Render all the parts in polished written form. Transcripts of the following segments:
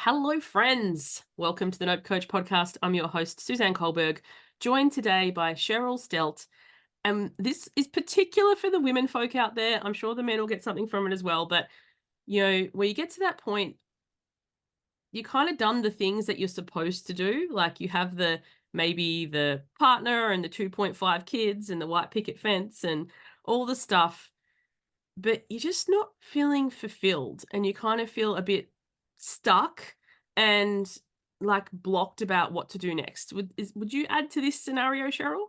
Hello, friends. Welcome to the Nope Coach podcast. I'm your host, Suzanne Kohlberg, joined today by Cheryl Stelte. And this is particular for the women folk out there. I'm sure the men will get something from it as well. But, where you get to that point, you kind of done the things that you're supposed to do. Like you have maybe the partner and the 2.5 kids and the white picket fence and all the stuff, but you're just not feeling fulfilled and you kind of feel a bit stuck and like blocked about what to do next. Would you add to this scenario, Cheryl?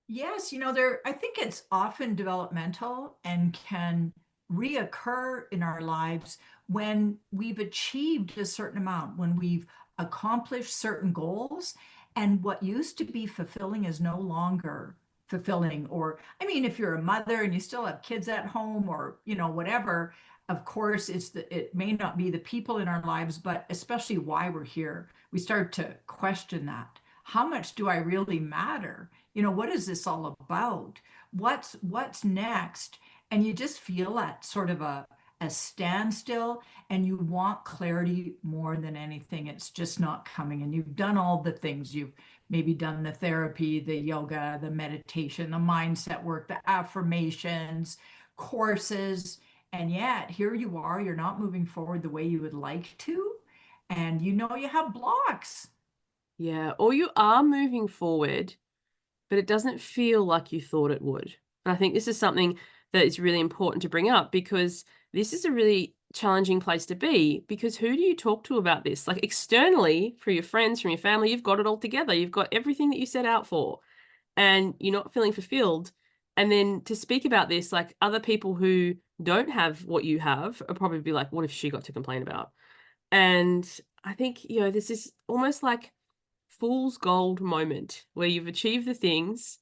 Yes, I think it's often developmental and can reoccur in our lives when we've achieved a certain amount, when we've accomplished certain goals, and what used to be fulfilling is no longer fulfilling. Or, I mean, if you're a mother and you still have kids at home or, whatever, of course, it may not be the people in our lives, but especially why we're here. We start to question that. How much do I really matter? What is this all about? What's next? And you just feel at sort of a standstill, and you want clarity more than anything. It's just not coming. And you've done all the things. You've maybe done the therapy, the yoga, the meditation, the mindset work, the affirmations, courses, and yet here you are, you're not moving forward the way you would like to, and you have blocks. Yeah, or you are moving forward, but it doesn't feel like you thought it would. And I think this is something that is really important to bring up because this is a really challenging place to be because who do you talk to about this? Like externally, for your friends, from your family, you've got it all together. You've got everything that you set out for and you're not feeling fulfilled. And then to speak about this, like other people who don't have what you have are probably be like, what if she got to complain about? And I think, this is almost like fool's gold moment where you've achieved the things.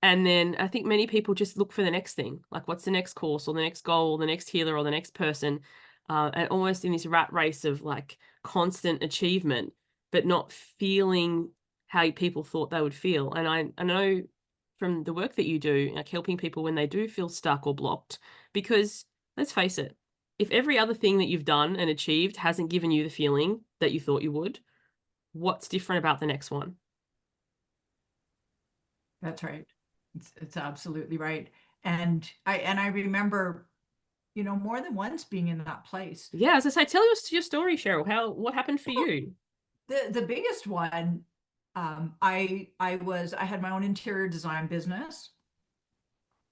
And then I think many people just look for the next thing, like what's the next course or the next goal or the next healer or the next person, and almost in this rat race of like constant achievement, but not feeling how people thought they would feel. And I know from the work that you do, like helping people when they do feel stuck or blocked, because let's face it, if every other thing that you've done and achieved hasn't given you the feeling that you thought you would, what's different about the next one? That's right. It's absolutely right. And I remember, more than once being in that place. Yeah, as I say, tell us your story, Cheryl. What happened for Well, you? the biggest one, I had my own interior design business,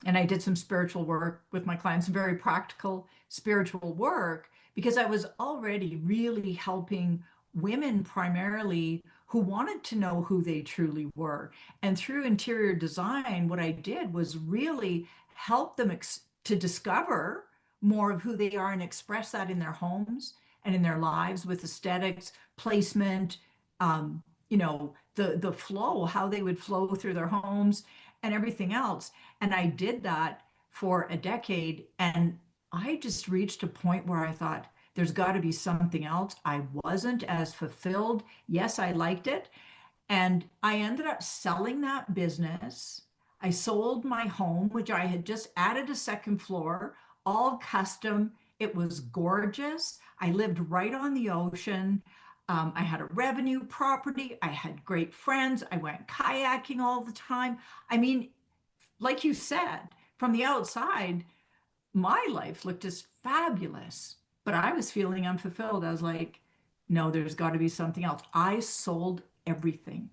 and I did some spiritual work with my clients, some very practical spiritual work, because I was already really helping women primarily who wanted to know who they truly were. And through interior design, what I did was really help them to discover more of who they are and express that in their homes and in their lives with aesthetics, placement, the flow, how they would flow through their homes and everything else. And I did that for a decade. And I just reached a point where I thought, there's got to be something else. I wasn't as fulfilled. Yes, I liked it. And I ended up selling that business. I sold my home, which I had just added a second floor, all custom. It was gorgeous. I lived right on the ocean. I had a revenue property. I had great friends. I went kayaking all the time. I mean, like you said, from the outside, my life looked just fabulous, but I was feeling unfulfilled. I was like, no, there's got to be something else. I sold everything.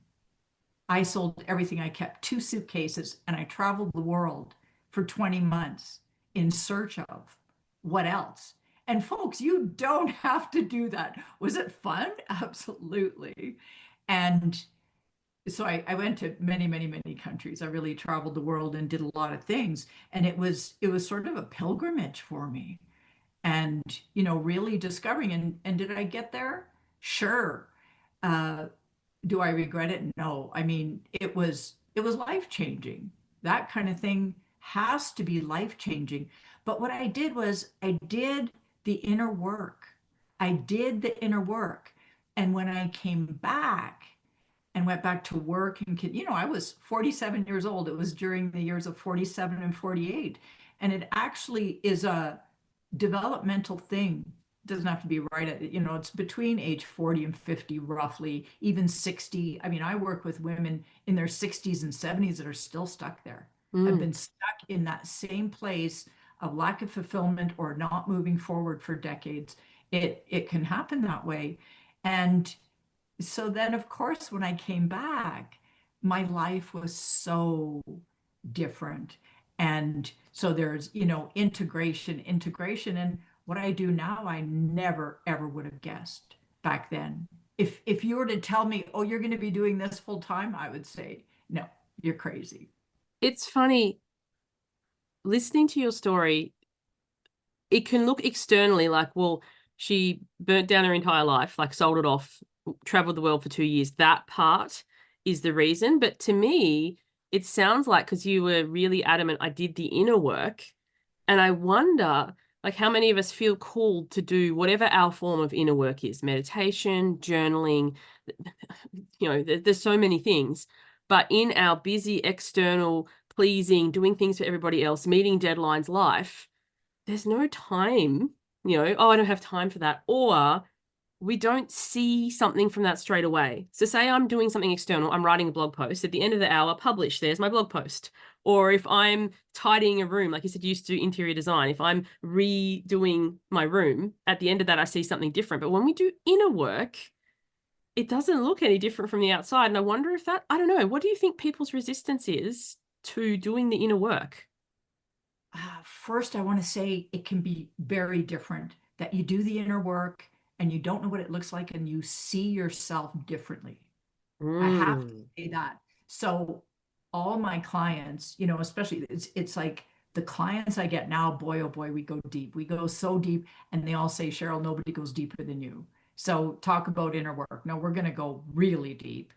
I sold everything. I kept two suitcases and I traveled the world for 20 months in search of what else. And folks, you don't have to do that. Was it fun? Absolutely. And so I went to many, many, many countries. I really traveled the world and did a lot of things. And it was sort of a pilgrimage for me. And, really discovering and did I get there? Sure. Uh, do I regret it? No. I mean, it was life-changing. That kind of thing has to be life-changing. But what I did was I did the inner work. I did the inner work. And when I came back and went back to work and I was 47 years old. It was during the years of 47 and 48. And it actually is a developmental thing doesn't have to be right at, it's between age 40 and 50, roughly, even 60. I mean, I work with women in their 60s and 70s that are still stuck there. Have Mm. been stuck in that same place of lack of fulfillment or not moving forward for decades. It can happen that way. And so then, of course, when I came back, my life was so different. And so there's, integration. And what I do now, I never, ever would have guessed back then. If you were to tell me, oh, you're going to be doing this full time, I would say, no, you're crazy. It's funny listening to your story. It can look externally like, well, she burnt down her entire life, like sold it off, traveled the world for 2 years. That part is the reason. But to me, it sounds like because you were really adamant, I did the inner work. And I wonder, like, how many of us feel called to do whatever our form of inner work is, meditation, journaling, there's so many things. But in our busy external pleasing, doing things for everybody else, meeting deadlines life, there's no time, oh, I don't have time for that. Or we don't see something from that straight away. So say I'm doing something external, I'm writing a blog post, at the end of the hour, publish, there's my blog post. Or if I'm tidying a room, like you said, you used to do interior design, if I'm redoing my room, at the end of that, I see something different. But when we do inner work, it doesn't look any different from the outside. And I wonder if that, I don't know, what do you think people's resistance is to doing the inner work? First, I want to say it can be very different that you do the inner work and you don't know what it looks like and you see yourself differently. I have to Mm. say that. So all my clients, especially it's like the clients I get now, boy, oh boy, we go deep. We go so deep and they all say, Cheryl, nobody goes deeper than you. So talk about inner work. No, we're going to go really deep.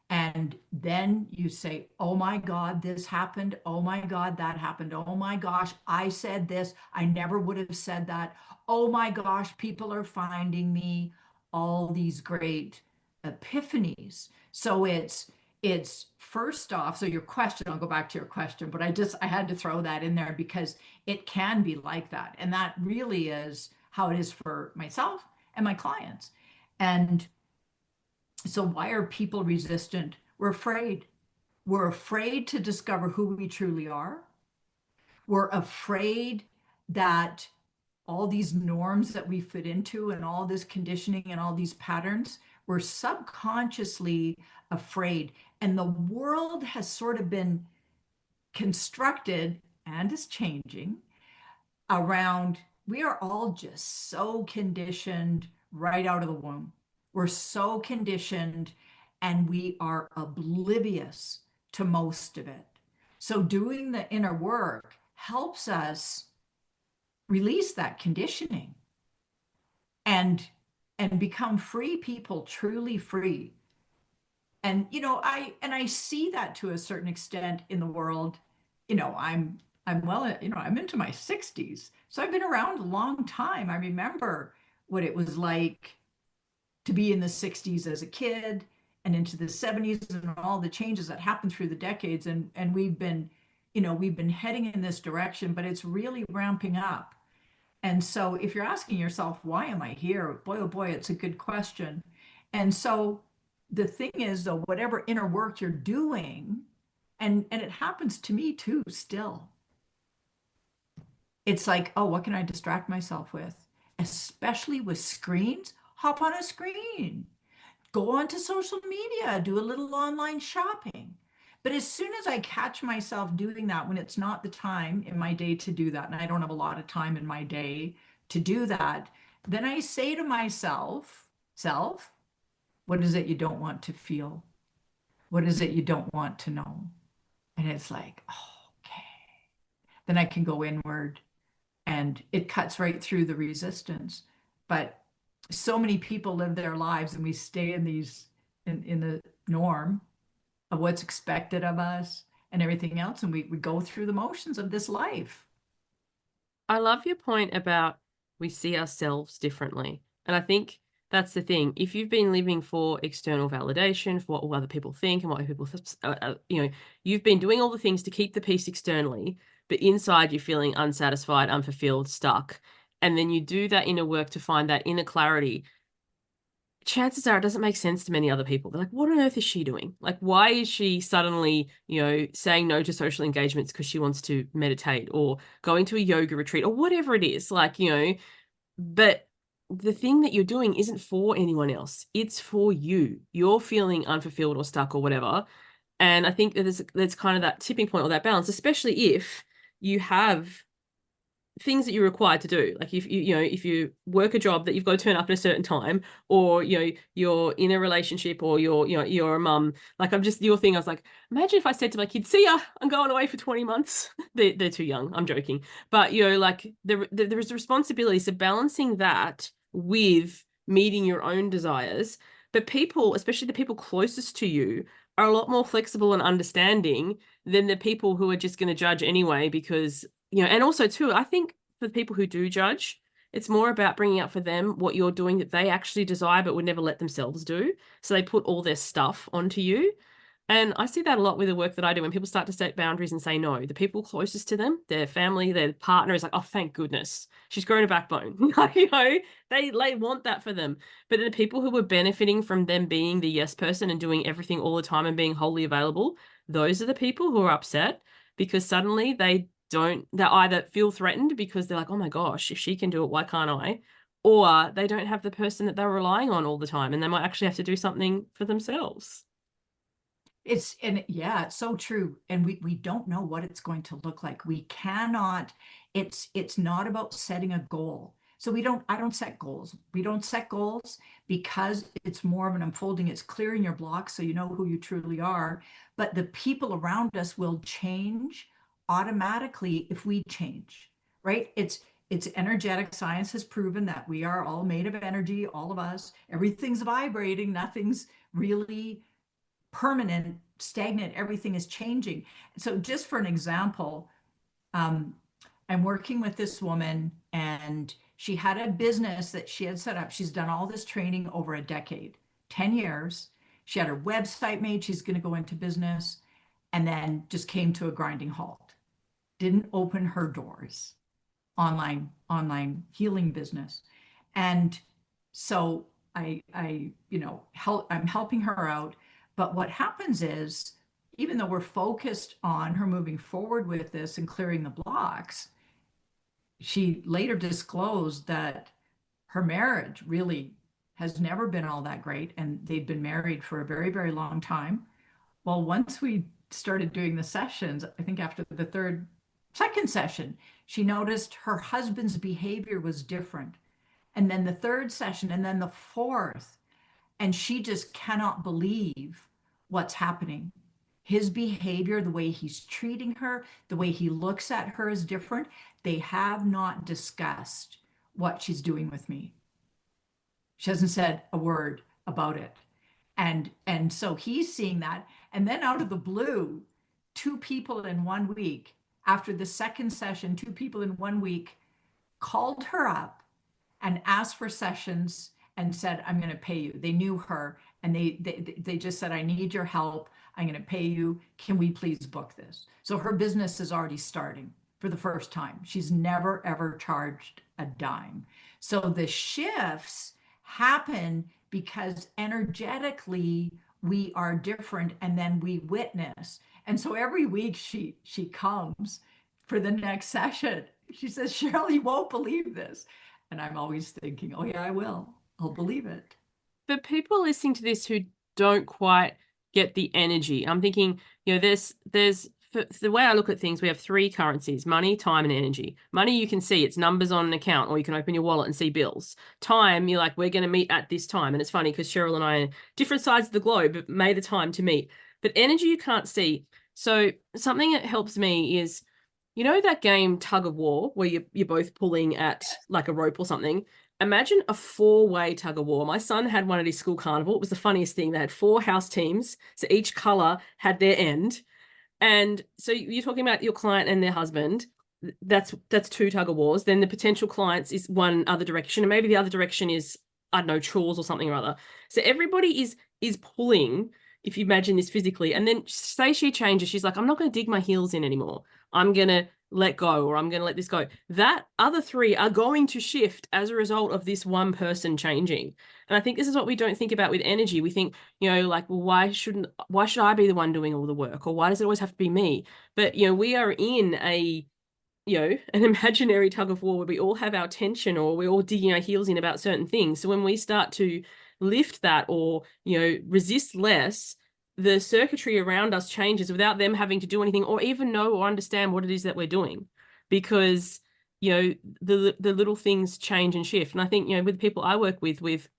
And then you say, oh my God, this happened. Oh my God, that happened. Oh my gosh, I said this. I never would have said that. Oh my gosh, people are finding me. All these great epiphanies. So it's first off, so your question, I'll go back to your question, but I had to throw that in there because it can be like that. And that really is how it is for myself and my clients. And so why are people resistant? We're afraid. We're afraid to discover who we truly are. We're afraid that all these norms that we fit into and all this conditioning and all these patterns, we're subconsciously afraid. And the world has sort of been constructed and is changing around we are all just so conditioned right out of the womb. We're so conditioned and we are oblivious to most of it. So doing the inner work helps us release that conditioning and become free people, truly free. And I see that to a certain extent in the world. I'm well, I'm into my 60s. So I've been around a long time. I remember what it was like to be in the 60s as a kid and into the 70s and all the changes that happened through the decades. And we've been heading in this direction, but it's really ramping up. And so if you're asking yourself, why am I here? Boy, oh boy, it's a good question. And so the thing is, though, whatever inner work you're doing, and it happens to me too, still, it's like, oh, what can I distract myself with? Especially with screens, hop on a screen, go onto social media, do a little online shopping. But as soon as I catch myself doing that, when it's not the time in my day to do that, and I don't have a lot of time in my day to do that, then I say to myself, self, what is it you don't want to feel? What is it you don't want to know? And it's like, oh, okay. Then I can go inward and it cuts right through the resistance. But so many people live their lives and we stay in in the norm of what's expected of us and everything else. And we go through the motions of this life. I love your point about we see ourselves differently. And I think that's the thing. If you've been living for external validation, for what other people think and what people, you've been doing all the things to keep the peace externally, but inside you're feeling unsatisfied, unfulfilled, stuck. and then you do that inner work to find that inner clarity, chances are it doesn't make sense to many other people. They're like, what on earth is she doing? Like, why is she suddenly, saying no to social engagements because she wants to meditate or going to a yoga retreat or whatever it is? Like, but the thing that you're doing isn't for anyone else. It's for you. You're feeling unfulfilled or stuck or whatever. And I think that there's kind of that tipping point or that balance, especially if you have things that you're required to do. Like if you work a job that you've got to turn up at a certain time, or you're in a relationship, or you're a mum. Like I'm just your thing. I was like, imagine if I said to my kids, "See ya, I'm going away for 20 months." They're too young. I'm joking, but like there is responsibility. So balancing that with meeting your own desires. But people, especially the people closest to you, are a lot more flexible and understanding than the people who are just going to judge anyway because and also too, I think for the people who do judge, it's more about bringing up for them what you're doing that they actually desire but would never let themselves do. So they put all their stuff onto you. And I see that a lot with the work that I do when people start to set boundaries and say no. The people closest to them, their family, their partner is like, oh, thank goodness, she's grown a backbone. They want that for them. But the people who were benefiting from them being the yes person and doing everything all the time and being wholly available, those are the people who are upset because suddenly they either feel threatened because they're like, oh my gosh, if she can do it, why can't I? Or they don't have the person that they're relying on all the time and they might actually have to do something for themselves. It's so true. And we don't know what it's going to look like. We cannot, it's not about setting a goal. So I don't set goals. We don't set goals because it's more of an unfolding. It's clearing your blocks so you know who you truly are. But the people around us will change automatically if we change, right? It's energetic. Science has proven that we are all made of energy, all of us. Everything's vibrating, nothing's really permanent, stagnant, everything is changing. So just for an example, um, I'm working with this woman and she had a business that she had set up. She's done all this training over a decade, 10 years. She had her website made. She's going to go into business and then just came to a grinding halt. Didn't open her doors. Online healing business. And so I'm helping her out. But what happens is, even though we're focused on her moving forward with this and clearing the blocks, she later disclosed that her marriage really has never been all that great. And they'd been married for a very, very long time. Well, once we started doing the sessions, I think after the second session, she noticed her husband's behavior was different. And then the third session, and then the fourth, and she just cannot believe what's happening. His behavior, the way he's treating her, the way he looks at her is different. They have not discussed what she's doing with me. She hasn't said a word about it. And so he's seeing that. And then out of the blue, two people in 1 week, after the second session, two people in 1 week called her up and asked for sessions and said, I'm going to pay you. They knew her and they just said, I need your help. I'm going to pay you. Can we please book this? So her business is already starting for the first time. She's never, ever charged a dime. So the shifts happen because energetically we are different and then we witness. And so every week she comes for the next session. She says, Cheryl, you won't believe this. And I'm always thinking, oh, yeah, I will. I'll believe it. For people listening to this who don't quite get the energy, I'm thinking, there's for the way I look at things, we have three currencies: money, time, and energy. Money, you can see it's numbers on an account, or you can open your wallet and see bills. Time, you're like, we're going to meet at this time. And it's funny because Cheryl and I are different sides of the globe, but made the time to meet. But energy, you can't see. So something that helps me is, that game tug of war where you're both pulling at like a rope or something? Imagine a four-way tug of war. My son had one at his school carnival. It was the funniest thing. They had four house teams, so each color had their end. And so you're talking about your client and their husband. That's two tug of wars. Then the potential clients is one other direction, and maybe the other direction is, I don't know, chores or something or other. So everybody is pulling, if you imagine this physically. And then say she changes, she's like, I'm not going to dig my heels in anymore. I'm going to let go, or I'm going to let this go, that other three are going to shift as a result of this one person changing. And I think this is what we don't think about with energy. We think, like, well, why should I be the one doing all the work? Or why does it always have to be me? But, we are in an imaginary tug of war where we all have our tension, or we're all digging our heels in about certain things. So when we start to lift that, or, resist less, the circuitry around us changes without them having to do anything or even know or understand what it is that we're doing, because the little things change and shift. And I think, with people I work with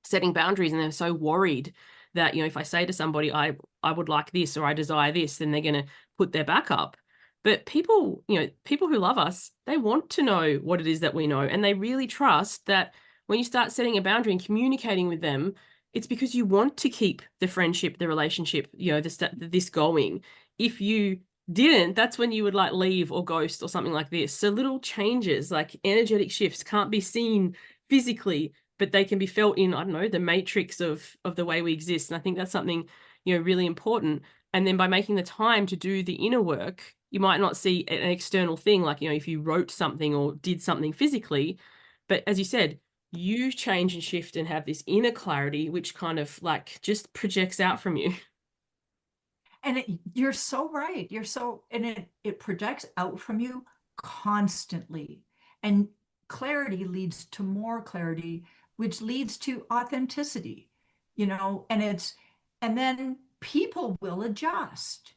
setting boundaries, and they're so worried that, if I say to somebody, I would like this, or I desire this, then they're going to put their back up. But people who love us, they want to know what it is that we know, and they really trust that when you start setting a boundary and communicating with them, it's because you want to keep the friendship, the relationship, this going. If you didn't, that's when you would like leave or ghost or something like this. So little changes, like energetic shifts, can't be seen physically, but they can be felt in, I don't know, the matrix of the way we exist. And I think that's something, really important. And then by making the time to do the inner work, you might not see an external thing, like, if you wrote something or did something physically, but as you said, you change and shift and have this inner clarity, which kind of like just projects out from you. And you're so right. And it projects out from you constantly. And clarity leads to more clarity, which leads to authenticity, and then people will adjust.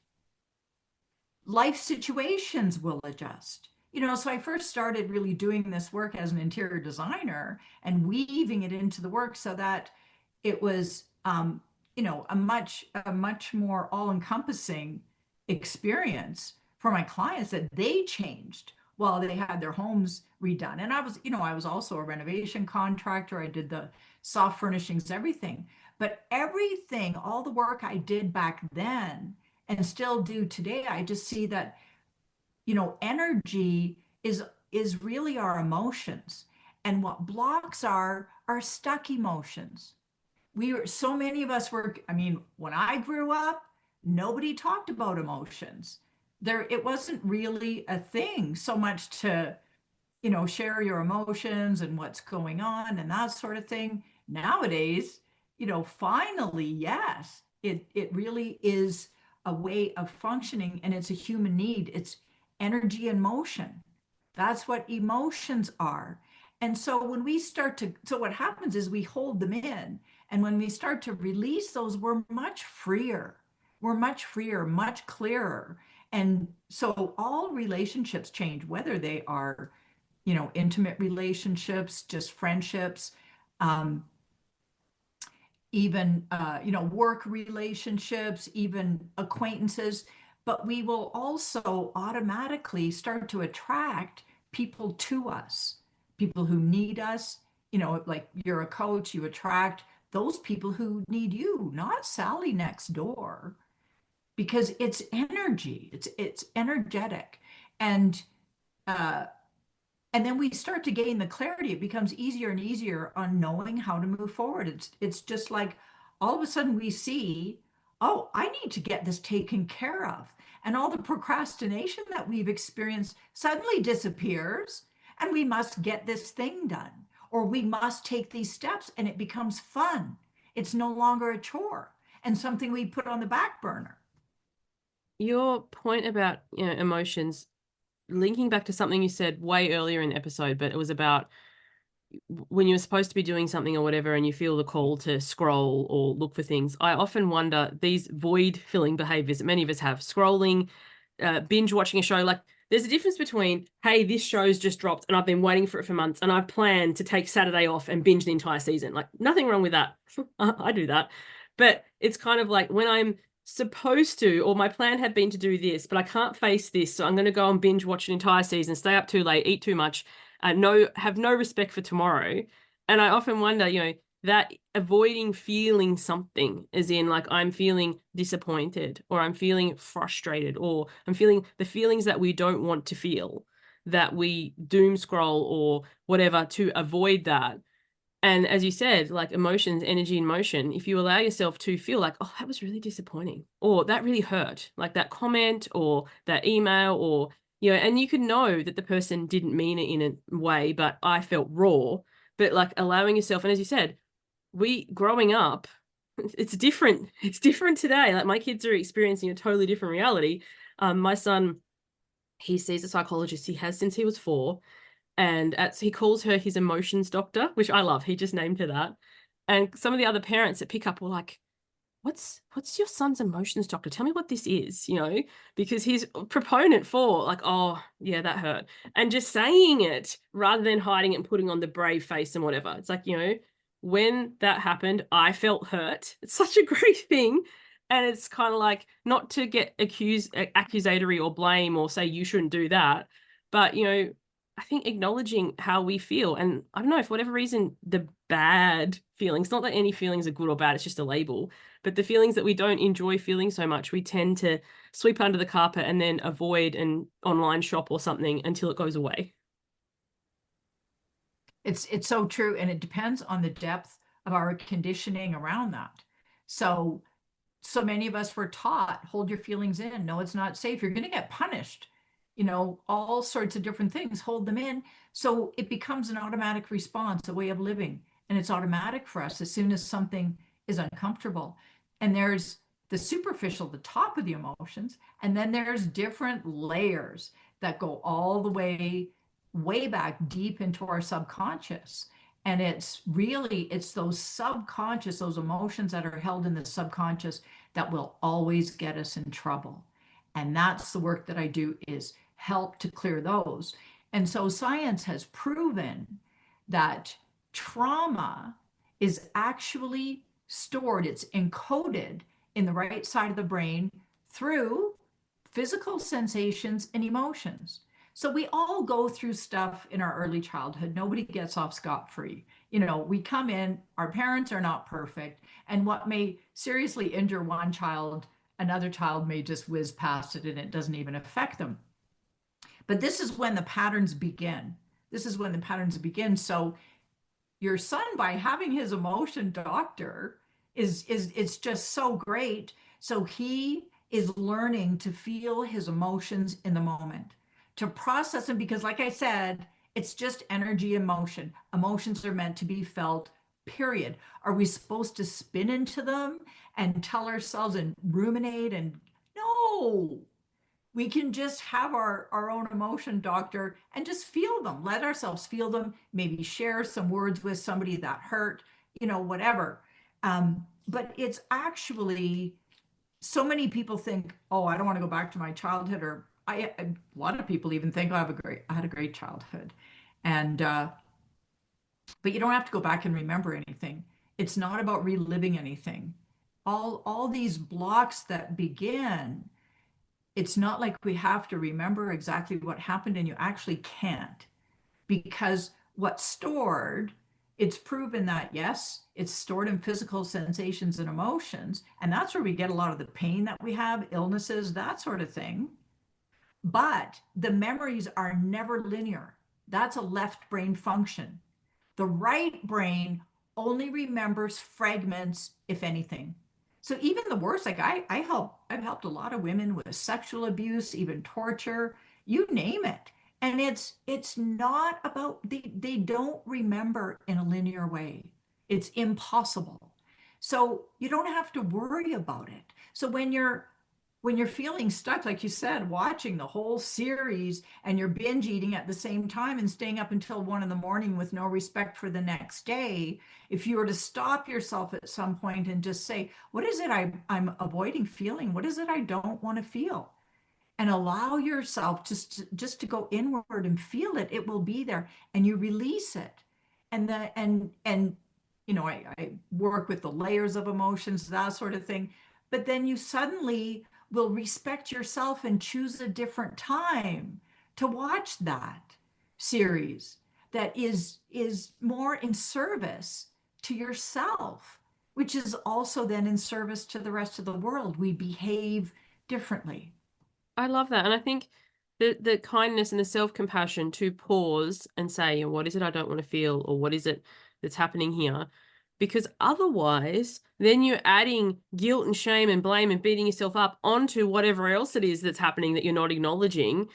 Life situations will adjust. So I first started really doing this work as an interior designer and weaving it into the work so that it was, a much more all-encompassing experience for my clients, that they changed while they had their homes redone. And I was also a renovation contractor. I did the soft furnishings, everything. But everything, all the work I did back then and still do today, I just see that, energy is really our emotions. And what blocks are stuck emotions. So many of us were, I mean, when I grew up, nobody talked about emotions. It wasn't really a thing so much to, share your emotions and what's going on and that sort of thing. Nowadays, finally, yes, it really is a way of functioning, and it's a human need. It's energy and motion. That's what emotions are. And so what happens is we hold them in. And when we start to release those, we're much freer. We're much freer, much clearer. And so all relationships change, whether they are, intimate relationships, just friendships, um, even, work relationships, even acquaintances. But we will also automatically start to attract people to us, people who need us. Like you're a coach, you attract those people who need you, not Sally next door, because it's energy, it's energetic. And uh, and then we start to gain the clarity. It becomes easier and easier on knowing how to move forward. It's just like all of a sudden we see, oh, I need to get this taken care of. And all the procrastination that we've experienced suddenly disappears, and we must get this thing done, or we must take these steps, and it becomes fun. It's no longer a chore and something we put on the back burner. Your point about, emotions, linking back to something you said way earlier in the episode, but it was about when you're supposed to be doing something or whatever, and you feel the call to scroll or look for things. I often wonder these void filling behaviors that many of us have, scrolling, binge watching a show. Like, there's a difference between, hey, this show's just dropped and I've been waiting for it for months and I've planned to take Saturday off and binge the entire season. Like, nothing wrong with that. I do that. But it's kind of like when I'm supposed to, or my plan had been to do this, but I can't face this, so I'm going to go and binge watch an entire season, stay up too late, eat too much, have no respect for tomorrow. And I often wonder, that avoiding feeling something, as in like I'm feeling disappointed, or I'm feeling frustrated, or I'm feeling the feelings that we don't want to feel, that we doom scroll or whatever to avoid that. And as you said, like emotions, energy in motion, if you allow yourself to feel like, oh, that was really disappointing, or that really hurt, like that comment or that email, or You know, and you could know that the person didn't mean it in a way, but I felt raw. But like allowing yourself, and as you said, we growing up, it's different. It's different today. Like my kids are experiencing a totally different reality. My son, he sees a psychologist he has since he was 4, and he calls her his emotions doctor, which I love. He just named her that. And some of the other parents that pick up were like, what's your son's emotions doctor? Tell me what this is, you know, because he's a proponent for like, oh yeah, that hurt. And just saying it rather than hiding it and putting on the brave face and whatever. It's like, you know, when that happened, I felt hurt. It's such a great thing. And it's kind of like not to get accusatory or blame or say you shouldn't do that. But, you know, I think acknowledging how we feel. And I don't know, for whatever reason, the bad feelings, not that any feelings are good or bad, it's just a label, but the feelings that we don't enjoy feeling so much, we tend to sweep under the carpet and then avoid an online shop or something until it goes away. It's so true, and it depends on the depth of our conditioning around that. So so many of us were taught, hold your feelings in. No, it's not safe. You're going to get punished. All sorts of different things, hold them in. So it becomes an automatic response, a way of living. And it's automatic for us as soon as something is uncomfortable. And there's the superficial, the top of the emotions. And then there's different layers that go all the way back deep into our subconscious. And it's those subconscious, those emotions that are held in the subconscious that will always get us in trouble. And that's the work that I do, is help to clear those. And so science has proven that trauma is actually stored, it's encoded in the right side of the brain through physical sensations and emotions. So we all go through stuff in our early childhood. Nobody gets off scot-free. We come in, our parents are not perfect, and what may seriously injure one child, another child may just whiz past it and it doesn't even affect them. But this is when the patterns begin. This is when the patterns begin. So your son, by having his emotion doctor, is it's just so great. So he is learning to feel his emotions in the moment, to process them, because like I said, it's just energy and motion. Emotions are meant to be felt, period. Are we supposed to spin into them and tell ourselves and ruminate? And no, we can just have our own emotion doctor and just feel them, let ourselves feel them, maybe share some words with somebody that hurt, whatever. But it's actually, so many people think, oh, I don't want to go back to my childhood, or a lot of people even think, oh, I had a great childhood. And, but you don't have to go back and remember anything. It's not about reliving anything. All these blocks that begin, it's not like we have to remember exactly what happened, and you actually can't, because what's stored, it's proven that yes, it's stored in physical sensations and emotions, and that's where we get a lot of the pain that we have, illnesses, that sort of thing. But the memories are never linear. That's a left brain function. The right brain only remembers fragments, if anything. So even the worst, like I've helped a lot of women with sexual abuse, even torture, you name it. And it's not about, they don't remember in a linear way. It's impossible. So you don't have to worry about it. So when you're feeling stuck, like you said, watching the whole series and you're binge eating at the same time and staying up until 1 in the morning with no respect for the next day, if you were to stop yourself at some point and just say, what is it I'm avoiding feeling? What is it I don't want to feel? And allow yourself just to go inward and feel it, it will be there, and you release it. And I work with the layers of emotions, that sort of thing. But then you suddenly will respect yourself and choose a different time to watch that series that is more in service to yourself, which is also then in service to the rest of the world. We behave differently. I love that. And I think the kindness and the self-compassion to pause and say, what is it I don't want to feel? Or what is it that's happening here? Because otherwise, then you're adding guilt and shame and blame and beating yourself up onto whatever else it is that's happening that you're not acknowledging.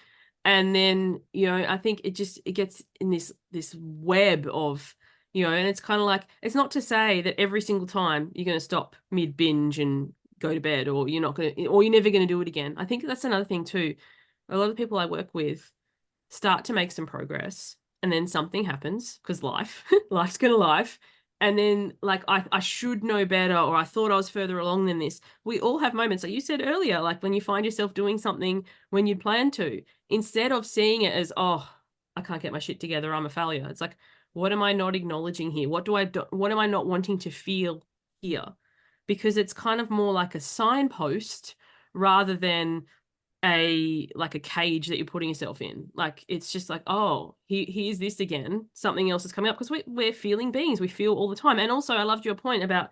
And then, I think it gets in this web of, and it's kind of like, it's not to say that every single time you're going to stop mid binge and go to bed, or you're never going to do it again. I think that's another thing too. A lot of the people I work with start to make some progress, and then something happens because life's gonna life. And then, like, I should know better, or I thought I was further along than this. We all have moments, like you said earlier, like when you find yourself doing something when you'd planned to, instead of seeing it as, oh, I can't get my shit together, I'm a failure. It's like, what am I not acknowledging here? What am I not wanting to feel here? Because it's kind of more like a signpost rather than a cage that you're putting yourself in. Like, it's just like, oh, here's this again, something else is coming up, because we're feeling beings, we feel all the time. And also, I loved your point about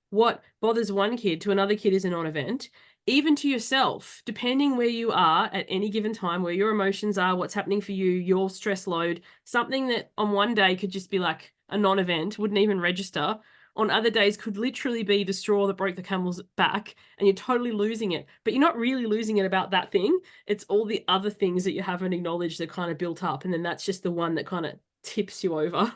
what bothers one kid to another kid is a non-event, even to yourself, depending where you are at any given time, where your emotions are, what's happening for you, your stress load. Something that on one day could just be like a non-event, wouldn't even register, on other days could literally be the straw that broke the camel's back, and you're totally losing it. But you're not really losing it about that thing. It's all the other things that you haven't acknowledged that kind of built up, and then that's just the one that kind of tips you over.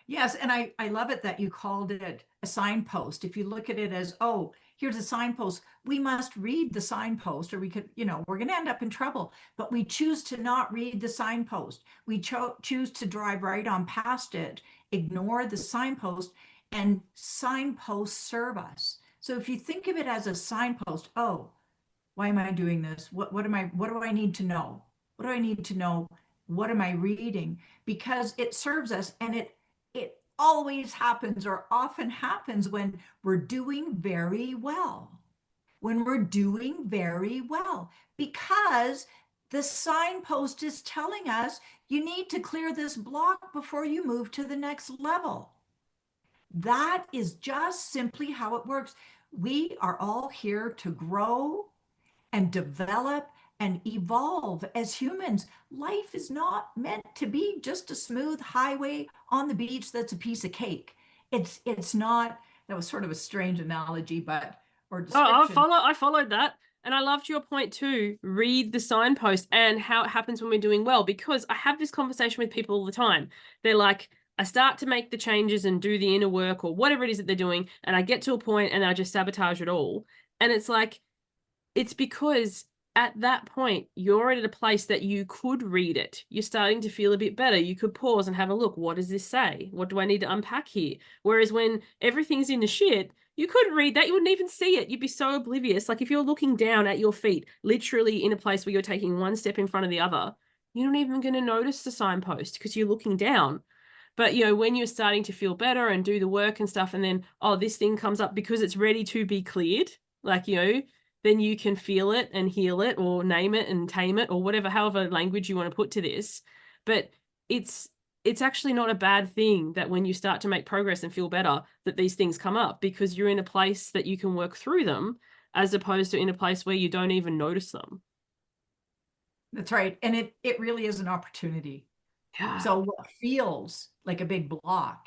Yes, and I love it that you called it a signpost. If you look at it as, oh, here's a signpost, we must read the signpost, or we could, we're going to end up in trouble. But we choose to not read the signpost. We choose to drive right on past it, ignore the signpost, and signposts serve us. So if you think of it as a signpost, oh, why am I doing this? What do I need to know? What do I need to know? What am I reading? Because it serves us, and it always happens, or often happens, when we're doing very well. When we're doing very well, because the signpost is telling us you need to clear this block before you move to the next level. That is just simply how it works. We are all here to grow and develop and evolve as humans. Life is not meant to be just a smooth highway on the beach that's a piece of cake. It's not. That was sort of a strange analogy, but or Oh, description. I followed that. And I loved your point too. Read the signpost and how it happens when we're doing well, because I have this conversation with people all the time. They're like, I start to make the changes and do the inner work or whatever it is that they're doing, and I get to a point and I just sabotage it all. And it's like, it's because at that point, you're at a place that you could read it. You're starting to feel a bit better. You could pause and have a look. What does this say? What do I need to unpack here? Whereas when everything's in the shit, you couldn't read that. You wouldn't even see it. You'd be so oblivious. Like, if you're looking down at your feet, literally in a place where you're taking one step in front of the other, you're not even going to notice the signpost because you're looking down. But, when you're starting to feel better and do the work and stuff, and then, oh, this thing comes up because it's ready to be cleared, like, then you can feel it and heal it, or name it and tame it, or whatever, however language you want to put to this. But it's actually not a bad thing that when you start to make progress and feel better, that these things come up, because you're in a place that you can work through them, as opposed to in a place where you don't even notice them. That's right, and it really is an opportunity. Yeah. So what feels like a big block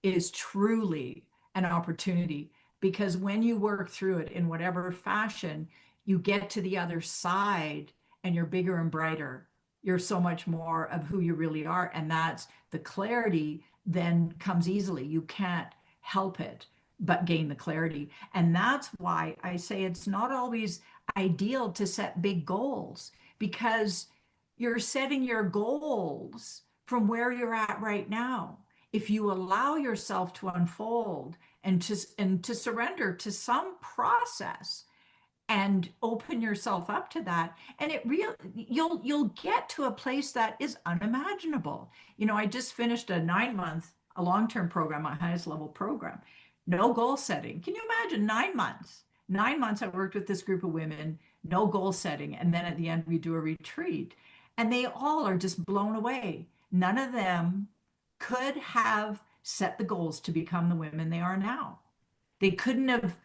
is truly an opportunity, because when you work through it in whatever fashion, you get to the other side and you're bigger and brighter. You're so much more of who you really are. And that's the clarity then comes easily. You can't help it but gain the clarity. And that's why I say it's not always ideal to set big goals, because you're setting your goals from where you're at right now. If you allow yourself to unfold and to surrender to some process and open yourself up to that, and you'll get to a place that is unimaginable. I just finished a long-term program, my highest level program. No goal setting. Can you imagine 9 months? 9 months I worked with this group of women, no goal setting, and then at the end we do a retreat, and they all are just blown away. None of them could have set the goals to become the women they are now. They couldn't have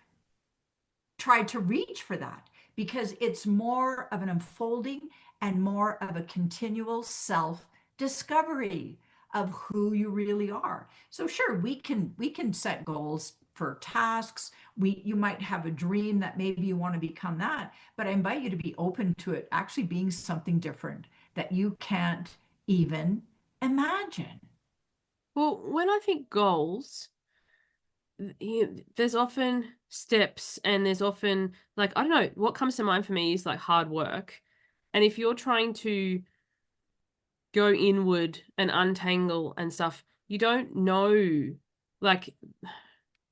tried to reach for that, because it's more of an unfolding and more of a continual self discovery of who you really are. So sure, we can set goals for tasks. You might have a dream that maybe you want to become that, but I invite you to be open to it actually being something different that you can't even imagine. Well, when I think goals, there's often steps and there's often like, I don't know, what comes to mind for me is like hard work. And if you're trying to go inward and untangle and stuff, you don't know. Like,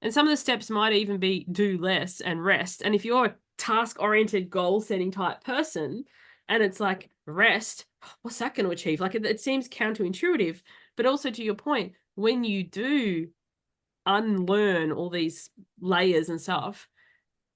and some of the steps might even be do less and rest. And if you're a task oriented, goal setting type person, and it's like rest, what's that going to achieve? Like, it seems counterintuitive. But also, to your point, when you do unlearn all these layers and stuff,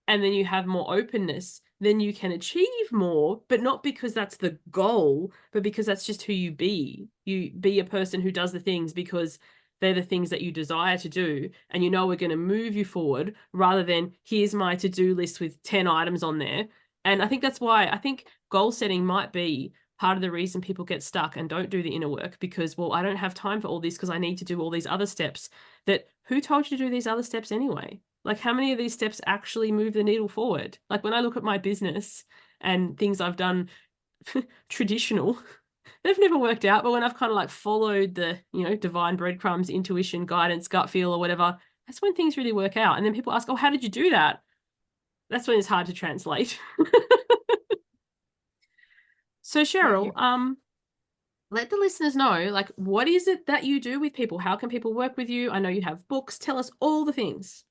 and then you have more openness, then you can achieve more, but not because that's the goal, but because that's just who you be. You be a person who does the things because they're the things that you desire to do, and you know we're going to move you forward rather than here's my to-do list with 10 items on there. And I think that's why I think goal setting might be part of the reason people get stuck and don't do the inner work because, well, I don't have time for all this because I need to do all these other steps. That who told you to do these other steps anyway? Like, how many of these steps actually move the needle forward? Like, when I look at my business and things I've done traditional, they've never worked out. But when I've kind of like followed the, divine breadcrumbs, intuition, guidance, gut feel, or whatever, that's when things really work out. And then people ask, oh, how did you do that? That's when it's hard to translate. So, Yeah, Cheryl, let the listeners know, like, what is it that you do with people? How can people work with you? I know you have books. Tell us all the things.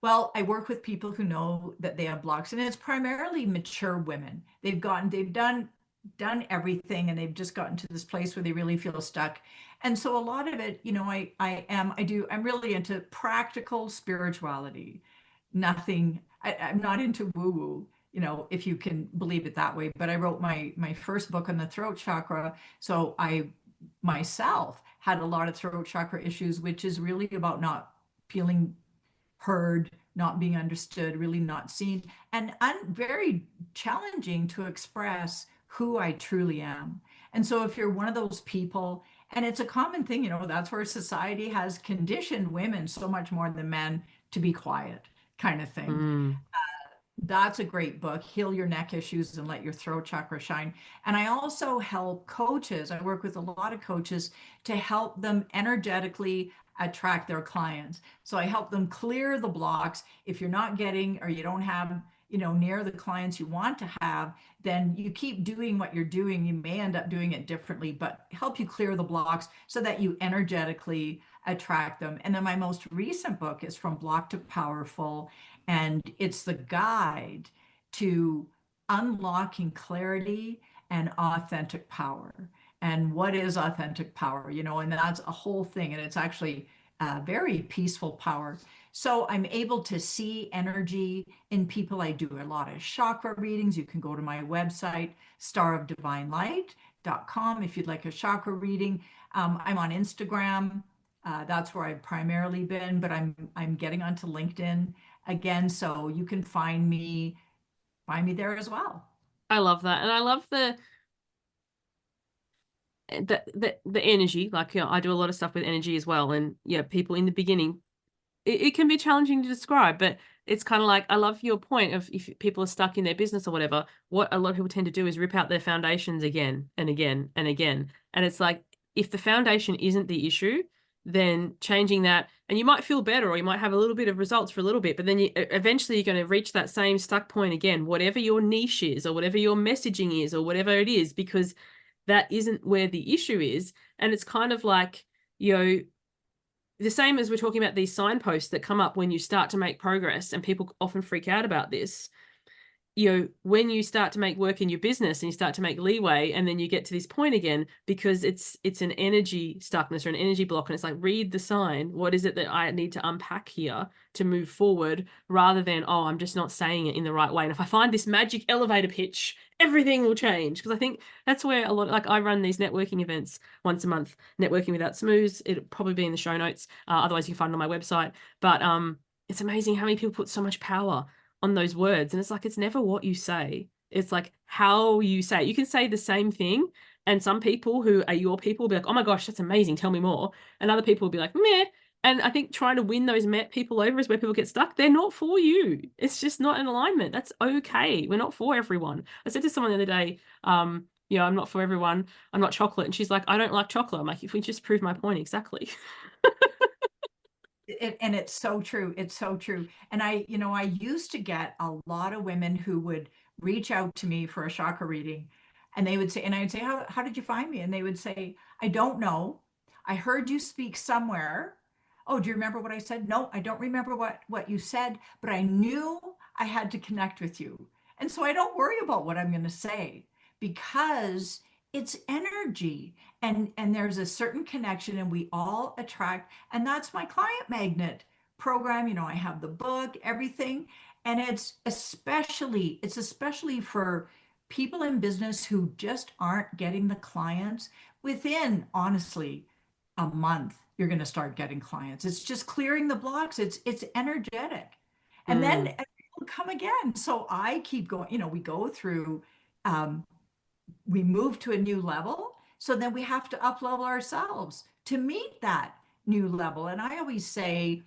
well, I work with people who know that they have blocks, and it's primarily mature women. They've done everything, and they've just gotten to this place where they really feel stuck. And so a lot of it, I'm really into practical spirituality. I'm not into woo-woo, if you can believe it that way. But I wrote my first book on the throat chakra, so I myself had a lot of throat chakra issues, which is really about not feeling heard, not being understood, really not seen, and very challenging to express who I truly am. And so, if you're one of those people, and it's a common thing, that's where society has conditioned women so much more than men to be quiet, kind of thing. Mm, That's a great book, Heal Your Neck Issues and Let Your Throat Chakra Shine. And I also help coaches. I work with a lot of coaches to help them energetically attract their clients. So I help them clear the blocks. If you're not getting or you don't have, near the clients you want to have, then you keep doing what you're doing. You may end up doing it differently, but help you clear the blocks so that you energetically attract them. And then my most recent book is From Block to Powerful, and it's the guide to unlocking clarity and authentic power. And what is authentic power? And that's a whole thing. And it's actually a very peaceful power. So I'm able to see energy in people. I do a lot of chakra readings. You can go to my website, starofdivinelight.com, if you'd like a chakra reading. I'm on Instagram. That's where I've primarily been, but I'm getting onto LinkedIn again, so you can find me there as well. I love that. And I love the energy. Like, I do a lot of stuff with energy as well. And yeah, people in the beginning, it can be challenging to describe, but it's kind of like, I love your point of if people are stuck in their business or whatever, what a lot of people tend to do is rip out their foundations again and again and again. And it's like, if the foundation isn't the issue, then changing that, and you might feel better or you might have a little bit of results for a little bit, but then eventually you're going to reach that same stuck point again, whatever your niche is or whatever your messaging is or whatever it is, because that isn't where the issue is. And it's kind of like, the same as we're talking about these signposts that come up when you start to make progress, and people often freak out about this. When you start to make work in your business and you start to make leeway, and then you get to this point again, because it's an energy stuckness or an energy block, and it's like, read the sign. What is it that I need to unpack here to move forward, rather than, oh, I'm just not saying it in the right way. And if I find this magic elevator pitch, everything will change. Because I think that's where a lot, like, I run these networking events once a month, Networking Without Smooths. It'll probably be in the show notes. Otherwise, you can find it on my website. But it's amazing how many people put so much power on those words. And it's like, it's never what you say. It's like how you say it. You can say the same thing, and some people who are your people will be like, oh my gosh, that's amazing, tell me more. And other people will be like, meh. And I think trying to win those met people over is where people get stuck. They're not for you. It's just not in alignment. That's okay. We're not for everyone. I said to someone the other day, I'm not for everyone. I'm not chocolate. And she's like, I don't like chocolate. I'm like, if we just prove my point exactly. And it's so true. It's so true. And I used to get a lot of women who would reach out to me for a chakra reading, and they would say, and I'd say, how did you find me? And they would say, I don't know. I heard you speak somewhere. Oh, do you remember what I said? No, I don't remember what you said, but I knew I had to connect with you. And so I don't worry about what I'm going to say because it's energy, and there's a certain connection, and we all attract, and that's my client magnet program. I have the book, everything, and it's especially for people in business who just aren't getting the clients. Within, honestly, a month you're going to start getting clients. It's just clearing the blocks. It's energetic, and then Mm. it'll come again. So I keep going. We go through, um, we move to a new level. So then we have to up level ourselves to meet that new level. And I always say,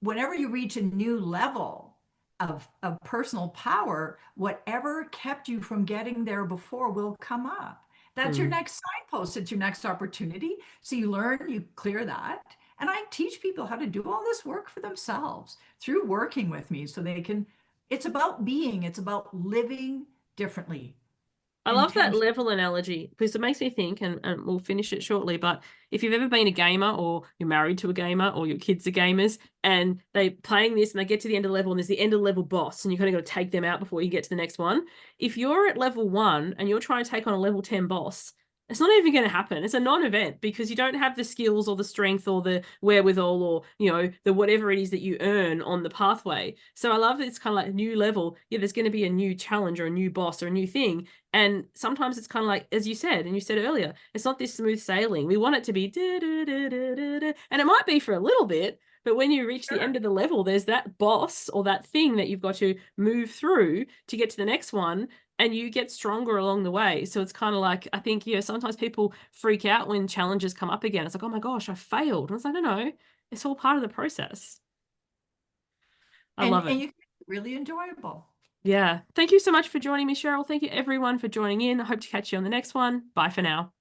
whenever you reach a new level of personal power, whatever kept you from getting there before will come up. That's your Mm. next signpost. It's your next opportunity. So you learn, you clear that. And I teach people how to do all this work for themselves through working with me so they can, it's about being, it's about living differently, I love that intention. level analogy because it makes me think, and we'll finish it shortly, but if you've ever been a gamer or you're married to a gamer or your kids are gamers and they playing this and they get to the end of the level and there's the end of the level boss and you kind of got to take them out before you get to the next one. If you're at level 1 and you're trying to take on a level 10 boss, it's not even going to happen. It's a non-event because you don't have the skills or the strength or the wherewithal or, the whatever it is that you earn on the pathway. So I love that it's kind of like a new level. Yeah, there's going to be a new challenge or a new boss or a new thing. And sometimes it's kind of like, as you said, and you said earlier, it's not this smooth sailing. We want it to be and it might be for a little bit, but when you reach the end Sure. of the level, there's that boss or that thing that you've got to move through to get to the next one, and you get stronger along the way. So it's kind of like, I think, sometimes people freak out when challenges come up again. It's like, oh my gosh, I failed. And it's like, no, it's all part of the process. I and love it. and you can make it really enjoyable. Yeah. Thank you so much for joining me, Cheryl. Thank you everyone for joining in. I hope to catch you on the next one. Bye for now.